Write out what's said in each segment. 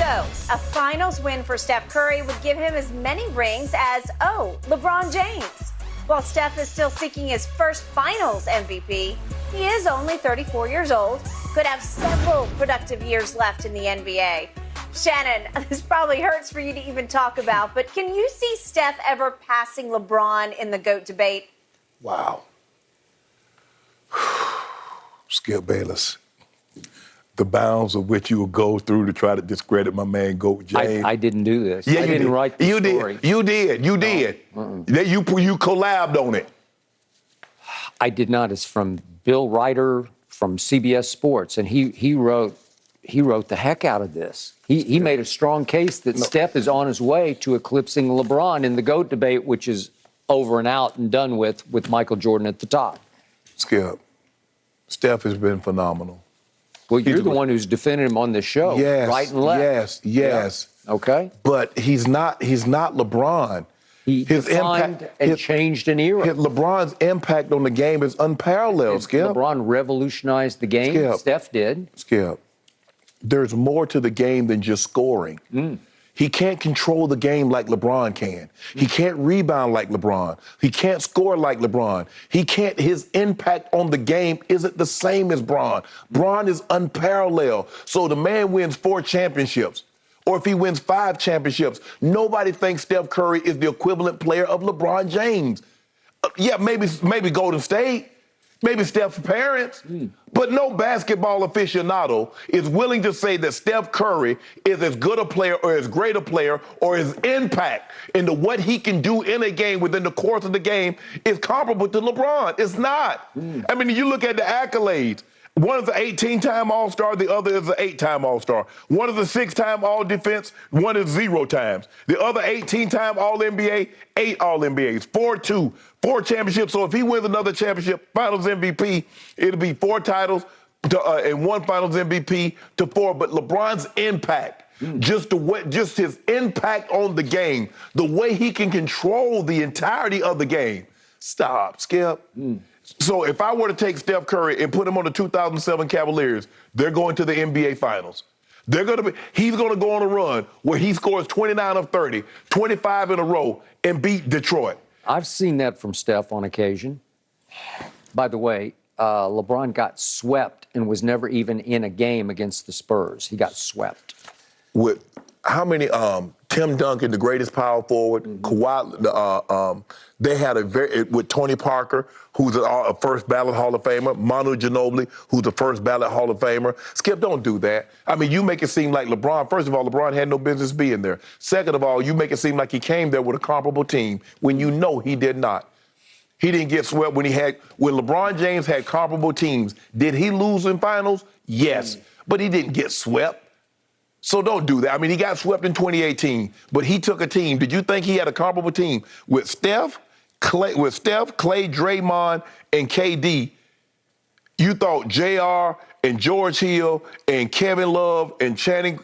So, a finals win for Steph Curry would give him as many rings as, LeBron James. While Steph is still seeking his first finals MVP, he is only 34 years old, could have several productive years left in the NBA. Shannon, this probably hurts for you to even talk about, but can you see Steph ever passing LeBron in the GOAT debate? Wow. Skip Bayless. The bounds of which you will go through to try to discredit my man GOAT James. I didn't do this. Yeah, I didn't write the story. You did. You collabed on it. I did not. It's from Bill Ryder from CBS Sports, and he wrote the heck out of this. He made a strong case that Steph is on his way to eclipsing LeBron in the GOAT debate, which is over and out and done with Michael Jordan at the top. Skip, Steph has been phenomenal. Well, you're the one who's defending him on this show, right and left. Yes. Yeah. Okay. But he's not LeBron. He defined and changed an era. LeBron's impact on the game is unparalleled, Skip. LeBron revolutionized the game. Skip. Steph did. Skip, there's more to the game than just scoring. He can't control the game like LeBron can. He can't rebound like LeBron. He can't score like LeBron. His impact on the game isn't the same as Bron. Bron is unparalleled. So the man wins 4 championships, or if he wins 5 championships, nobody thinks Steph Curry is the equivalent player of LeBron James. Maybe Golden State, maybe Steph's parents, but no basketball aficionado is willing to say that Steph Curry is as good a player or as great a player or his impact into what he can do in a game within the course of the game is comparable to LeBron. It's not. I mean, you look at the accolades. One is an 18-time All-Star, the other is an 8-time All-Star. One is a 6-time All-Defense, one is 0 times. The other 18-time All-NBA, 8 All-NBAs, 4-2, 4 championships. So if he wins another championship, Finals MVP, it'll be 4 titles and 1 Finals MVP to 4. But LeBron's impact, just his impact on the game, the way he can control the entirety of the game. Stop, Skip. So if I were to take Steph Curry and put him on the 2007 Cavaliers, they're going to the NBA Finals. He's going to go on a run where he scores 29 of 30, 25 in a row, and beat Detroit. I've seen that from Steph on occasion. By the way, LeBron got swept and was never even in a game against the Spurs. He got swept. With how many? Tim Duncan, the greatest power forward. Kawhi. They had with Tony Parker, who's a first ballot Hall of Famer. Manu Ginobili, who's a first ballot Hall of Famer. Skip, don't do that. I mean, you make it seem like LeBron. First of all, LeBron had no business being there. Second of all, you make it seem like he came there with a comparable team when you know he did not. He didn't get swept when LeBron James had comparable teams. Did he lose in finals? Yes, but he didn't get swept. So don't do that. I mean, he got swept in 2018, but he took a team. Did you think he had a comparable team with Steph, Clay, Draymond, and KD? You thought JR and George Hill and Kevin Love and Channing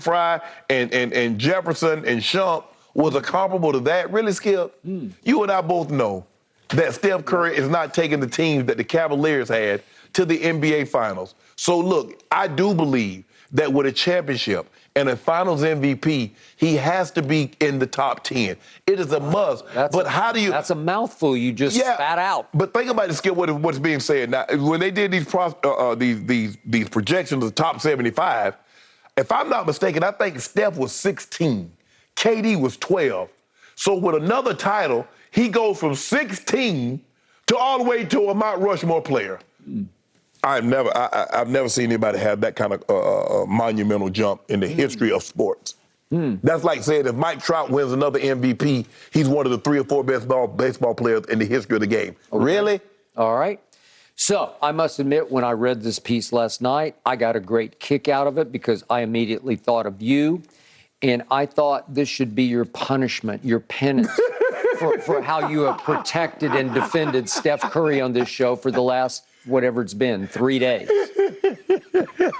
Frye and Jefferson and Shump was a comparable to that? Really, Skip? You and I both know that Steph Curry is not taking the teams that the Cavaliers had to the NBA Finals. So look, I do believe that with a championship and a Finals MVP, he has to be in the top 10. It is a must. How do you? That's a mouthful you just spat out. But think about it, Skip, what's being said. Now, when they did these projections of the top 75, if I'm not mistaken, I think Steph was 16. KD was 12. So with another title, he goes from 16 to all the way to a Mount Rushmore player. I've never seen anybody have that kind of monumental jump in the history of sports. That's like saying if Mike Trout wins another MVP, he's one of the 3 or 4 best baseball players in the history of the game. Okay. Really? All right. So I must admit, when I read this piece last night, I got a great kick out of it because I immediately thought of you, and I thought this should be your punishment, your penance for how you have protected and defended Steph Curry on this show for the last whatever it's been, 3 days.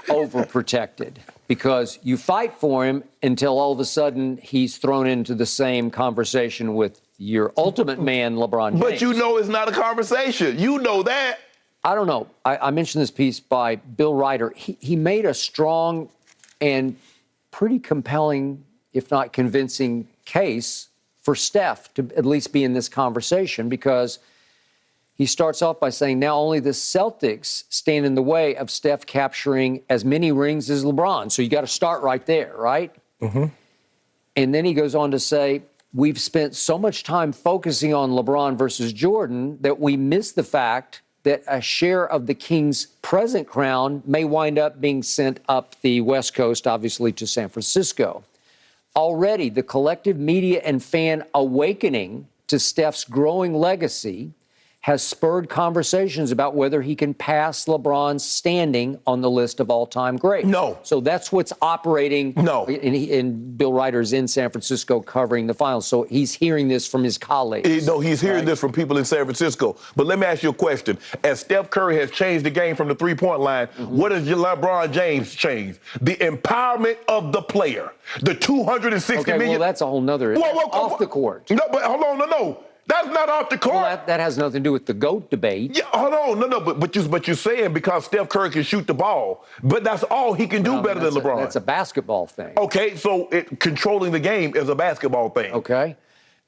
Overprotected. Because you fight for him until all of a sudden he's thrown into the same conversation with your ultimate man, LeBron James. But you know it's not a conversation. You know that. I don't know. I mentioned this piece by Bill Ryder. He made a strong and pretty compelling, if not convincing, case for Steph to at least be in this conversation, because he starts off by saying now only the Celtics stand in the way of Steph capturing as many rings as LeBron. So you got to start right there, right? Mm-hmm. And then he goes on to say, we've spent so much time focusing on LeBron versus Jordan that we miss the fact that a share of the Kings' present crown may wind up being sent up the West Coast, obviously, to San Francisco. Already, the collective media and fan awakening to Steph's growing legacy has spurred conversations about whether he can pass LeBron's standing on the list of all-time greats. No. So that's what's operating. No. And Bill Ryder's in San Francisco covering the finals. So he's hearing this from his colleagues. No, he's hearing this from people in San Francisco. But let me ask you a question. As Steph Curry has changed the game from the three-point line, what has LeBron James changed? The empowerment of the player. The $260 million. Well, that's a whole nother off the court. No, but hold on, no. That's not off the court. Well, that has nothing to do with the GOAT debate. Yeah, hold on, no, but you're saying because Steph Curry can shoot the ball, but that's all he can do better than LeBron. That's a basketball thing. Okay, so controlling the game is a basketball thing. Okay,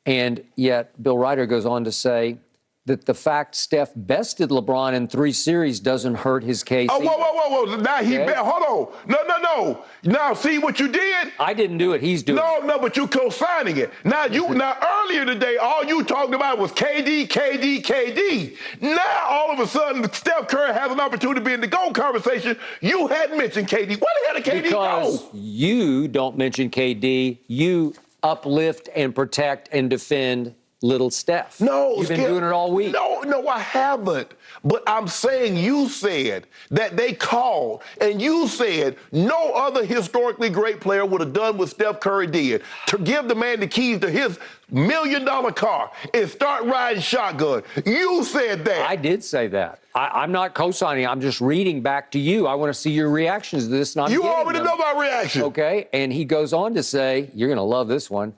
and yet Bill Ryder goes on to say that the fact Steph bested LeBron in 3 series doesn't hurt his case. Oh, whoa. Now hold on. No. Now, see what you did? I didn't do it. He's doing it. No, but you co-signing it. Now, earlier today, all you talked about was KD. Now, all of a sudden, Steph Curry has an opportunity to be in the GOAT conversation. You hadn't mentioned KD. Where the hell did KD go? Because you don't mention KD. You uplift and protect and defend little Steph. No, you've been doing it all week. No, I haven't. But I'm saying you said that they called, and you said no other historically great player would have done what Steph Curry did, to give the man the keys to his $1 million car and start riding shotgun. You said that. I did say that. I'm not co-signing. I'm just reading back to you. I want to see your reactions to this. You already know my reaction. Okay, and he goes on to say, you're going to love this one,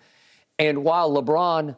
and while LeBron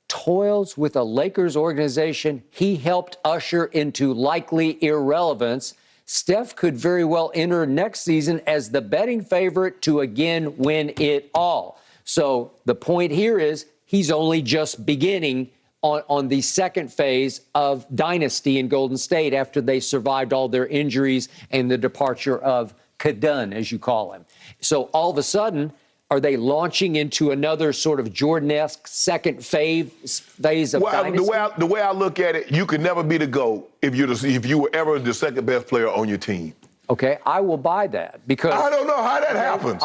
toils with a Lakers organization he helped usher into likely irrelevance, Steph could very well enter next season as the betting favorite to again win it all. So the point here is he's only just beginning on the second phase of dynasty in Golden State after they survived all their injuries and the departure of Kadun, as you call him. So all of a sudden, are they launching into another sort of Jordan-esque second phase of dynasty? The way I look at it, you could never be the GOAT if you were ever the second best player on your team. Okay, I will buy that because I don't know how that happens.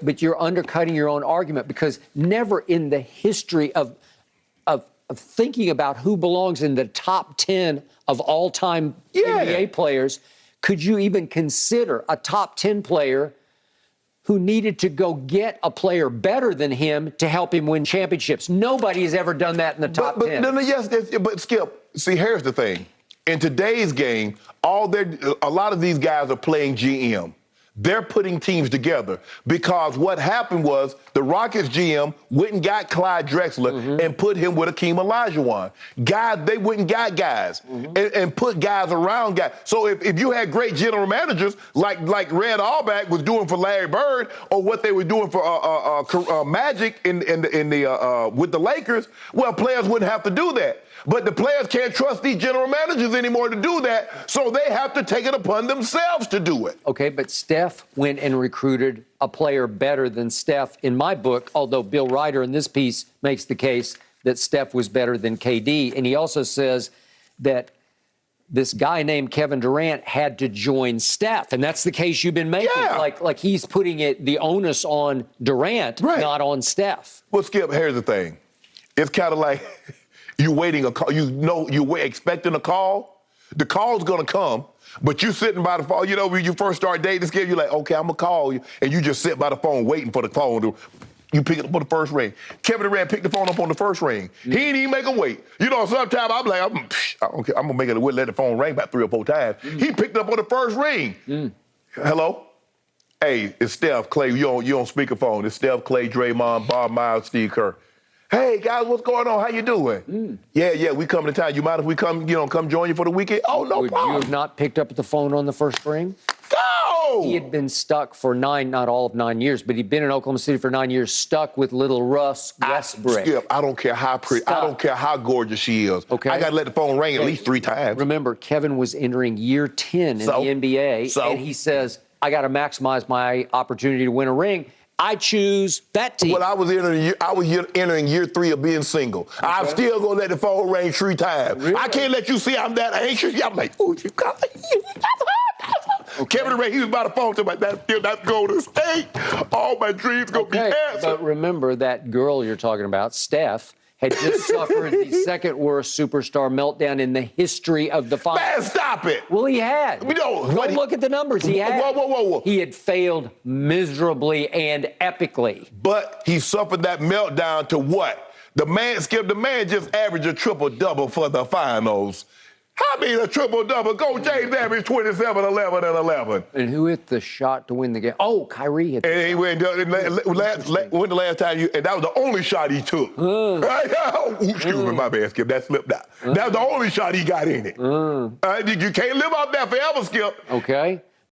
But you're undercutting your own argument, because never in the history of thinking about who belongs in the top 10 of all-time NBA players could you even consider a top 10 player who needed to go get a player better than him to help him win championships. Nobody has ever done that in the top 10. But Skip, see, here's the thing. In today's game, a lot of these guys are playing GM. They're putting teams together because what happened was the Rockets GM went and got Clyde Drexler and put him with Akeem Olajuwon. Guys, they went and got guys and put guys around guys. So if you had great general managers like Red Auerbach was doing for Larry Bird, or what they were doing for Magic with the Lakers, well, players wouldn't have to do that. But the players can't trust these general managers anymore to do that, so they have to take it upon themselves to do it. Okay, but Steph went and recruited a player better than Steph in my book, although Bill Ryder in this piece makes the case that Steph was better than KD. And he also says that this guy named Kevin Durant had to join Steph, and that's the case you've been making. Yeah. Like he's putting the onus on Durant, not on Steph. Well, Skip, here's the thing. It's kind of like you're waiting a call. You're expecting a call. The call's gonna come, but you sitting by the phone. You know, when you first start dating, Skip, you're like, okay, I'm gonna call you, and you just sit by the phone waiting for the phone. You pick it up on the first ring. Kevin Durant picked the phone up on the first ring. He didn't even make him wait. You know, sometimes I'm like, I don't care. I'm gonna make it let the phone ring about 3 or 4 times. He picked up on the first ring. Hello? Hey, it's Steph, Clay. You on speakerphone. It's Steph, Clay, Draymond, Bob Myers, Steve Kerr. Hey, guys, what's going on? How you doing? Yeah, we coming to town. You mind if we come join you for the weekend? Oh, no problem. Would you have not picked up the phone on the first ring? No! No! He had been stuck for not all of 9 years, but he'd been in Oklahoma City for 9 years, stuck with little Russ Westbrook. Skip, I don't care how pretty, I don't care how gorgeous she is. Okay. I got to let the phone ring at least 3 times. Remember, Kevin was entering year 10 in the NBA, and he says, I got to maximize my opportunity to win a ring. I choose that team. Well, I was entering year 3 of being single. Okay. I'm still going to let the phone ring 3 times. Really? I can't let you see I'm that anxious. I'm like, oh, you got Kevin Durant, he was by the phone to my that's Golden State. All my dreams going to be answered. But remember that girl you're talking about, Steph, had just suffered the second worst superstar meltdown in the history of the finals. Man, stop it. Well, he had. Don't look at the numbers. He had. Whoa. He had failed miserably and epically. But he suffered that meltdown to what? The man just averaged a triple-double for the finals. How many a triple-double? Go James averaged 27, 11, and 11. And who hit the shot to win the game? Oh, Kyrie hit the shot. And he went, when the last time and that was the only shot he took. Excuse me, my bad, Skip. That slipped out. That was the only shot he got in it. You can't live off that forever, Skip. Okay.